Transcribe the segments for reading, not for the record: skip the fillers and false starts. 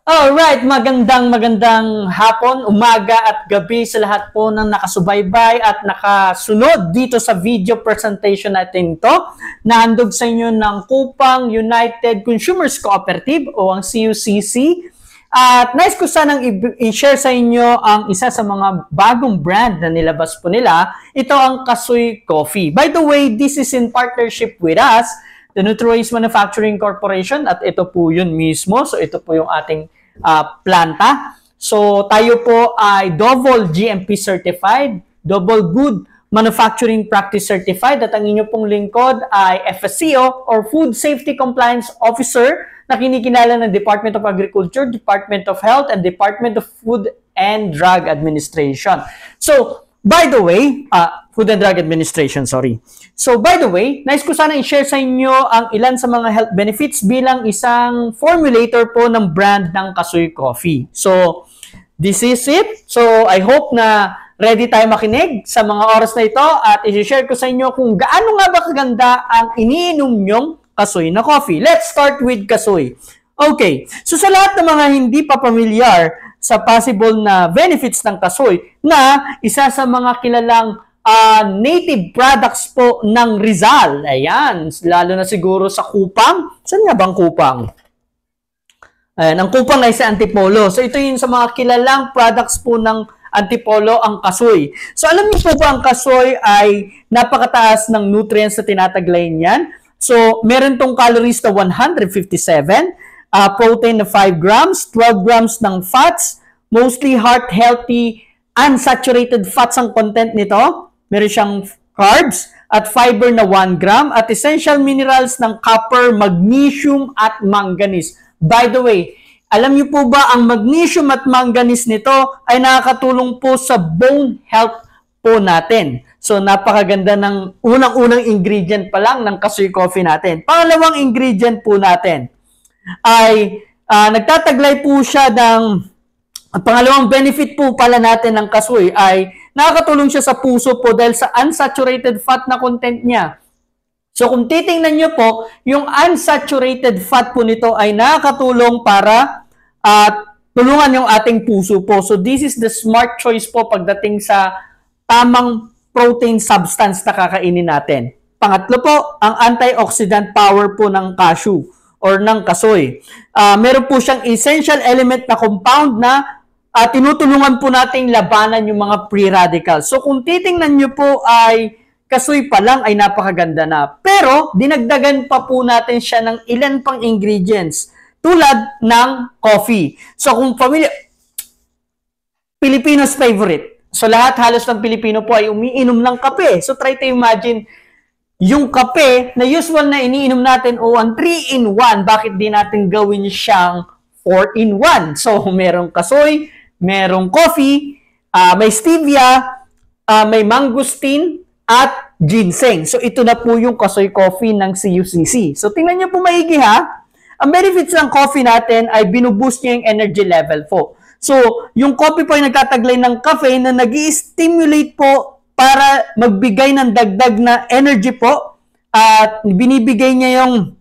Alright, magandang hapon, umaga at gabi sa lahat po ng nakasubaybay at nakasunod dito sa video presentation natin ito na handog sa inyo ng Kupang United Consumers Cooperative o ang CUCC. At nice ko sanang i-share sa inyo ang isa sa mga bagong brand na nilabas po nila. Ito ang Kasoy Coffee. By the way, this is in partnership with us, the Nutroace Manufacturing Corporation, at ito po yun mismo. So ito po yung ating planta. So tayo po ay double GMP certified, double good manufacturing practice certified, at ang inyo pong lingkod ay FSCO or Food Safety Compliance Officer na kinikinala ng Department of Agriculture, Department of Health, and Department of Food and Drug Administration. So by the way, Food and Drug Administration, sorry. So, by the way, nice ko sana i-share sa inyo ang ilan sa mga health benefits bilang isang formulator po ng brand ng Kasoy Coffee. So, this is it. So, I hope na ready tayo makinig sa mga oras na ito at i-share ko sa inyo kung gaano nga ba kaganda ang iniinom nyong Kasoy na coffee. Let's start with Kasoy. Okay, so sa lahat ng mga hindi pa familiar sa possible na benefits ng Kasoy, na isa sa mga kilalang native products po ng Rizal. Ayan, lalo na siguro sa Kupang. Saan nga bang Kupang? Ayan, ang Kupang ay sa Antipolo. So ito yung sa mga kilalang products po ng Antipolo, ang Kasoy. So alam niyo po ba ang Kasoy ay napakataas ng nutrients na tinataglay niyan? So meron tong calories na 157, protein na 5 grams, 12 grams ng fats, mostly heart-healthy, unsaturated fats ang content nito. Meron siyang carbs at fiber na 1 gram at essential minerals ng copper, magnesium at manganese. By the way, alam niyo po ba ang magnesium at manganese nito ay nakakatulong po sa bone health po natin. So napakaganda ng unang-unang ingredient pa lang ng Kasoy Coffee natin. Pangalawang ingredient po natin ay nagtataglay po siya ng pangalawang benefit po pala natin ng Kasoy ay nakakatulong siya sa puso po dahil sa unsaturated fat na content niya. So kung titingnan nyo po, yung unsaturated fat po nito ay nakakatulong para tulungan yung ating puso po. So this is the smart choice po pagdating sa tamang protein substance na kakainin natin. Pangatlo po, ang antioxidant power po ng cashew or ng Kasoy. Meron po siyang essential element na compound na tinutulungan po nating labanan yung mga free radicals. So kung titingnan nyo po ay Kasoy pa lang ay napakaganda na. Pero dinagdagan pa po natin siya ng ilan pang ingredients tulad ng coffee. So kung familiar, Filipinos favorite. So lahat halos ng Pilipino po ay umiinom ng kape. So try to imagine yung kape na usual na iniinom natin o ang 3-in-1, bakit di natin gawin siyang 4-in-1? So merong Kasoy, merong coffee, may stevia, may mangosteen, at ginseng. So, ito na po yung Kasoy Coffee ng CUCC. So, tingnan niyo po maigi ha. Ang benefits ng coffee natin ay binuboost niya yung energy level po. So, yung coffee po ay nagtataglay ng caffeine na nag-i-stimulate po para magbigay ng dagdag na energy po. At binibigay niya yung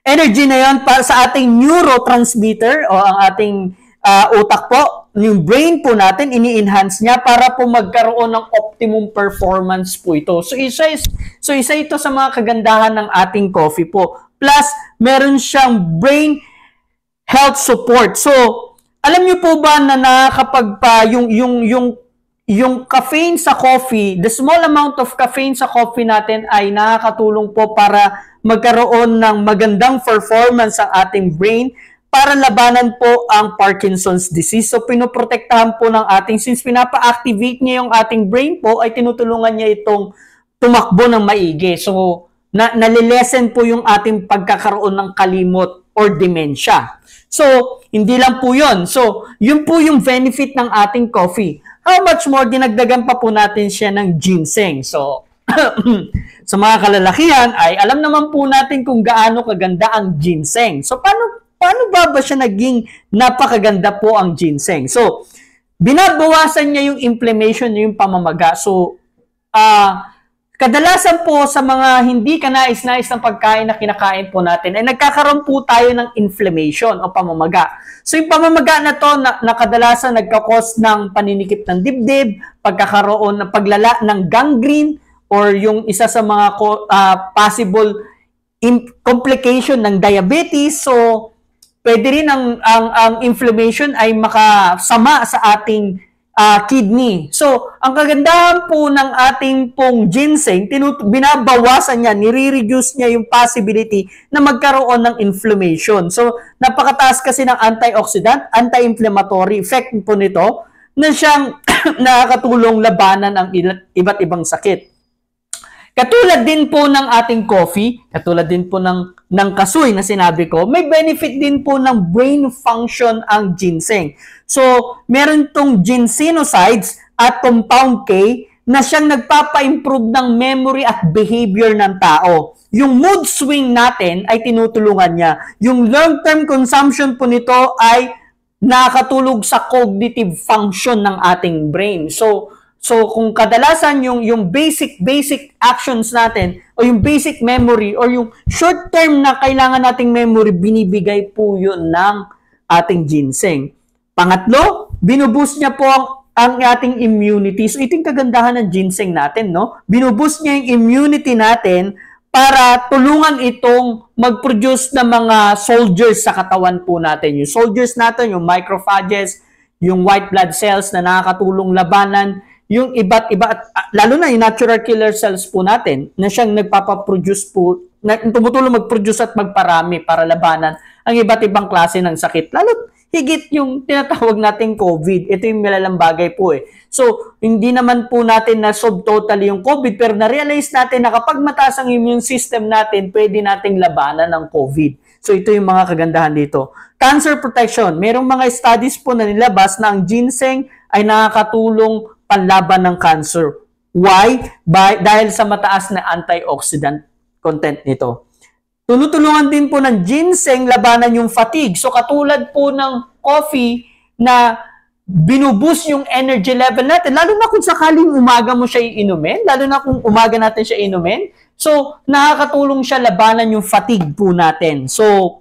energy na yon para sa ating neurotransmitter o ang ating utak po, yung brain po natin, ini-enhance niya para po magkaroon ng optimum performance po ito. So isa ito sa mga kagandahan ng ating coffee po. Plus, meron siyang brain health support. So, alam niyo po ba na yung caffeine sa coffee, the small amount of caffeine sa coffee natin ay nakakatulong po para magkaroon ng magandang performance ang ating brain para labanan po ang Parkinson's disease. So, pinoprotektahan po ng ating, since pinapa-activate niya yung ating brain po, ay tinutulungan niya itong tumakbo ng maigi. So, nalilesen po yung ating pagkakaroon ng kalimot or dementia. So, hindi lang po yun. So, yun po yung benefit ng ating coffee. How much more, dinagdagan pa po natin siya ng ginseng. So, sa mga kalalakihan, ay alam naman po natin kung gaano kaganda ang ginseng. So, paano ba siya naging napakaganda po ang ginseng? So, binabawasan niya yung inflammation, yung pamamaga. So, kadalasan po sa mga hindi kanais-nais ng pagkain na kinakain po natin ay nagkakaroon po tayo ng inflammation o pamamaga. So yung pamamaga na to na kadalasan nagkakos ng paninikip ng dibdib, pagkakaroon ng paglala ng gangrene, or yung isa sa mga possible complication ng diabetes. So pwede rin ang inflammation ay makasama sa ating kidney. So, ang kagandahan po ng ating pong ginseng, binabawasan niya, nire-reduce niya yung possibility na magkaroon ng inflammation. So, napakataas kasi ng antioxidant, anti-inflammatory effect po nito na siyang nakakatulong labanan ang iba't ibang sakit. Katulad din po ng ating coffee, katulad din po ng kasoy na sinabi ko, may benefit din po ng brain function ang ginseng. So, meron tong ginsenosides at compound K na siyang nagpapa-improve ng memory at behavior ng tao. Yung mood swing natin ay tinutulungan niya. Yung long-term consumption po nito ay nakakatulong sa cognitive function ng ating brain. So kung kadalasan yung basic actions natin o yung basic memory or yung short term na kailangan nating memory, binibigay po yun ng ating ginseng. Pangatlo, binuboost niya po ang ating immunity. So ito yung kagandahan ng ginseng natin, no? Binuboost niya yung immunity natin para tulungan itong mag-produce ng mga soldiers sa katawan po natin. Yung soldiers natin, yung macrophages, yung white blood cells na nakakatulong labanan yung iba't iba, lalo na yung natural killer cells po natin na siyang nagpapaproduce po, na tumutulong mag-produce at magparami para labanan ang iba't ibang klase ng sakit. Lalo higit yung tinatawag nating COVID. Ito yung malalang bagay po eh. So, hindi naman po natin na-solve totally yung COVID, pero na-realize natin na kapag mataas ang immune system natin, pwede nating labanan ng COVID. So, ito yung mga kagandahan dito. Cancer protection. Merong mga studies po na nilabas na ang ginseng ay nakakatulong panlaban ng cancer. Why? Dahil sa mataas na antioxidant content nito. Tulutulungan din po ng ginseng labanan yung fatigue. So katulad po ng coffee na binuboost yung energy level natin, lalo na kung sakaling umaga mo siya iinumin, lalo na kung umaga natin siya iinumin. So nakakatulong siya labanan yung fatigue po natin. So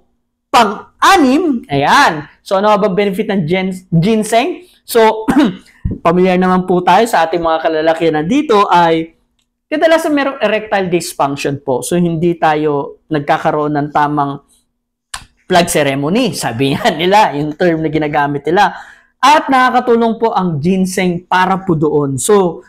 pang-anim, ayan. So ano ba benefit ng ginseng? So pamilyar naman po tayo sa ating mga kalalakihan na dito ay kadalasan merong erectile dysfunction po. So, hindi tayo nagkakaroon ng tamang plug ceremony. Sabi nga nila, yung term na ginagamit nila. At nakakatulong po ang ginseng para po doon. So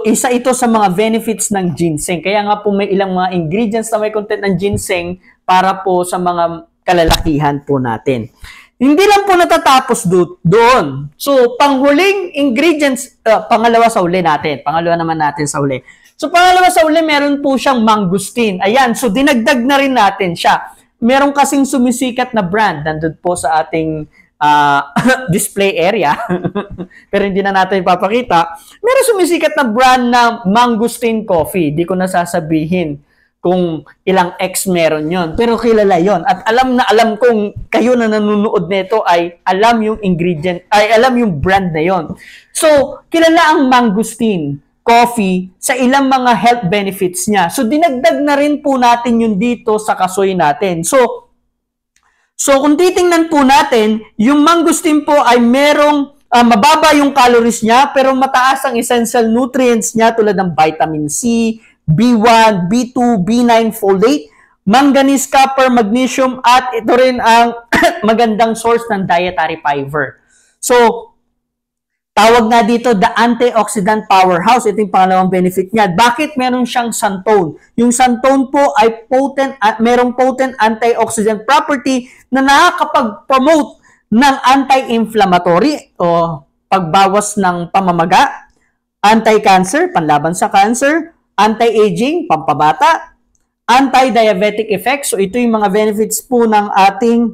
isa ito sa mga benefits ng ginseng. Kaya nga po may ilang mga ingredients na may content ng ginseng para po sa mga kalalakihan po natin. Hindi lang po natatapos doon. So, panghuling ingredients, pangalawa sa uli natin. Pangalawa naman natin sa uli. So, pangalawa sa uli, meron po siyang mangosteen. Ayan, so dinagdag na rin natin siya. Meron kasing sumisikat na brand. Nandun po sa ating display area. Pero hindi na natin ipapakita. Meron sumisikat na brand na mangosteen coffee. Di ko nasasabihin kung ilang X meron yon, pero kilala yon. At alam kong kayo na nanonood nito ay alam yung ingredient, ay alam yung brand na yon. So, kilala ang mangosteen coffee sa ilang mga health benefits niya. So, dinagdag na rin po natin yun dito sa kasoy natin. So kung titingnan po natin, yung mangosteen po ay merong mababa yung calories niya, pero mataas ang essential nutrients niya tulad ng vitamin C, B1, B2, B9, folate, manganese, copper, magnesium, at ito rin ang magandang source ng dietary fiber. So, tawag nga dito the antioxidant powerhouse. Ito yung pangalawang benefit niya. Bakit meron siyang xanthone? Yung xanthone po ay merong potent antioxidant property na nakakapag-promote ng anti-inflammatory o pagbawas ng pamamaga, anti-cancer, panlaban sa cancer, anti-aging, pampabata, anti-diabetic effects. So, ito yung mga benefits po ng ating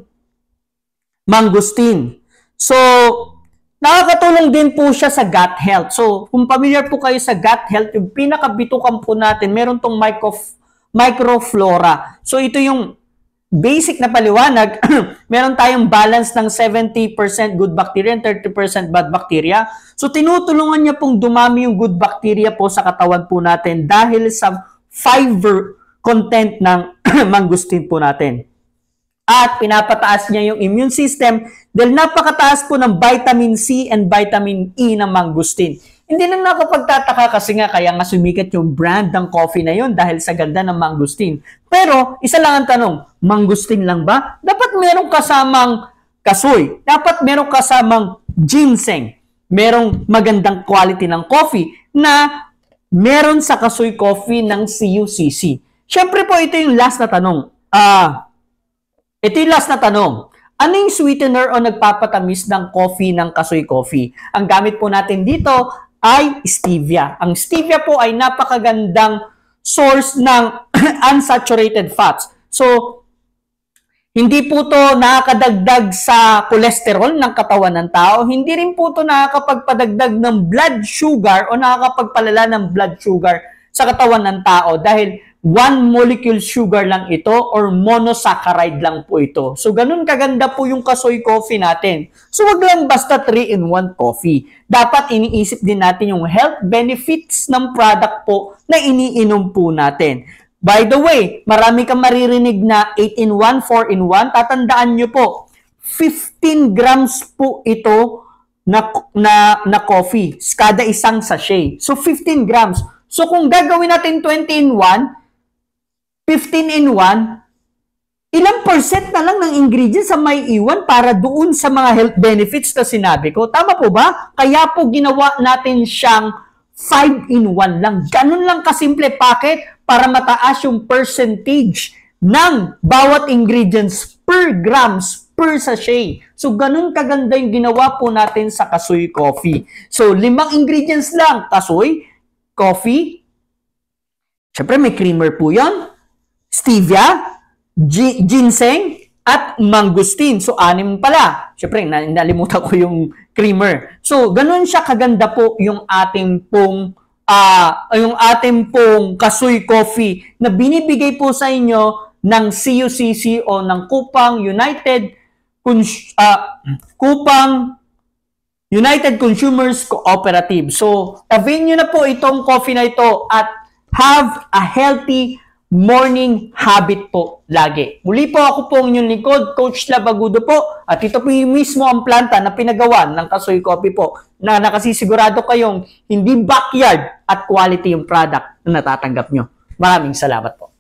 mangosteen. So, nakakatulong din po siya sa gut health. So, kung familiar po kayo sa gut health, yung pinakabitukan po natin, meron tong microflora. So, ito yung basic na paliwanag, meron tayong balance ng 70% good bacteria and 30% bad bacteria. So, tinutulungan niya pong dumami yung good bacteria po sa katawan po natin dahil sa fiber content ng mangustin po natin. At pinapataas niya yung immune system dahil napakataas po ng vitamin C and vitamin E ng mangustin. Hindi lang nakapagtataka kasi nga kaya nga sumikat yung brand ng coffee na yun dahil sa ganda ng mangustin. Pero, isa lang ang tanong, mangustin lang ba? Dapat merong kasamang kasoy. Dapat merong kasamang ginseng. Merong magandang quality ng coffee na meron sa kasoy coffee ng CUCC. Siyempre po, ito yung last na tanong. Ano yung sweetener o nagpapatamis ng coffee ng kasoy coffee? Ang gamit po natin dito ay stevia. Ang stevia po ay napakagandang source ng unsaturated fats. So, hindi po to nakakadagdag sa cholesterol ng katawan ng tao. Hindi rin po to nakakapagpadagdag ng blood sugar o nakakapagpalala ng blood sugar sa katawan ng tao dahil one molecule sugar lang ito or monosaccharide lang po ito. So, ganun kaganda po yung kasoy coffee natin. So, wag lang basta 3-in-1 coffee. Dapat iniisip din natin yung health benefits ng product po na iniinom po natin. By the way, marami kang maririnig na 8-in-1, 4-in-1. Tatandaan nyo po, 15 grams po ito na coffee kada isang sachet. So, 15 grams. So, kung gagawin natin 20-in-1, 15-in-1, ilang percent na lang ng ingredients sa may iwan para doon sa mga health benefits na sinabi ko. Tama po ba? Kaya po ginawa natin siyang 5-in-1 lang. Ganun lang kasimple packet para mataas yung percentage ng bawat ingredients per grams per sachet. So, ganun kaganda yung ginawa po natin sa kasoy coffee. So, 5 ingredients lang. Kasoy, coffee, syempre may creamer po yan, stevia, ginseng, at mangustin. So, 6 pala. Siyempre, nalimutan ko yung creamer. So, ganun siya kaganda po yung ating pong kasoy coffee na binibigay po sa inyo ng CUCC o ng Kupang United Consumers Cooperative. So, avail nyo na po itong coffee na ito at have a healthy morning habit po lagi. Muli po ako po ang inyong lingkod, Coach Lab Agudo po. At ito po yung mismo ang planta na pinagawa ng kasoy coffee po na nakasisigurado kayong hindi backyard at quality yung product na natatanggap nyo. Maraming salamat po.